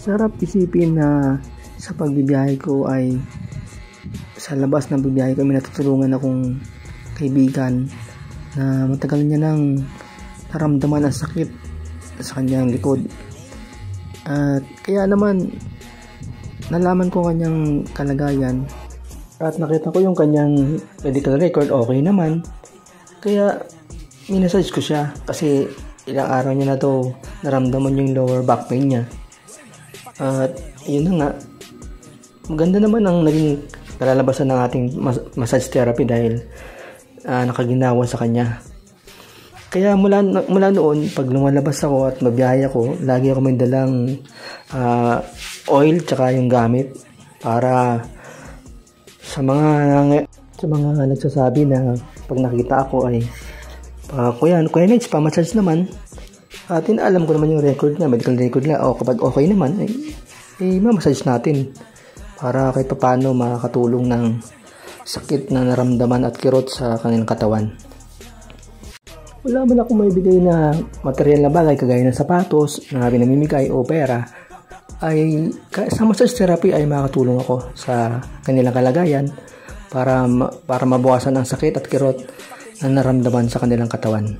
Sarap isipin na sa pagbibiyahe ko ay sa labas ng bibiyahe ko may natutulungan akong kaibigan na matagal niya nang naramdaman ang sakit sa kanyang likod. At kaya naman nalaman ko kanyang kalagayan at nakita ko yung kanyang medical record, okay naman. Kaya minessage ko siya kasi ilang araw niya na to naramdaman yung lower back pain niya. At yun na nga, maganda naman ang naging kalalabasan ng ating massage therapy dahil nakaginawa sa kanya. Kaya mula noon, pag lumalabas ako at mabiyahe ako, lagi ako may dalang oil tsaka yung gamit para sa mga nagsasabi na pag nakita ako ay Kuya Nets, pa-massage naman. At alam ko naman yung record niya, medical record niya. O kapag okay naman, ma-massage natin para kahit paano makakatulong ng sakit na naramdaman at kirot sa kanilang katawan. Wala man akong maibigay na material na bagay kagaya ng sapatos na pinamimigay o pera, ay sa massage therapy ay makakatulong ako sa kanilang kalagayan para mabawasan ang sakit at kirot na naramdaman sa kanilang katawan.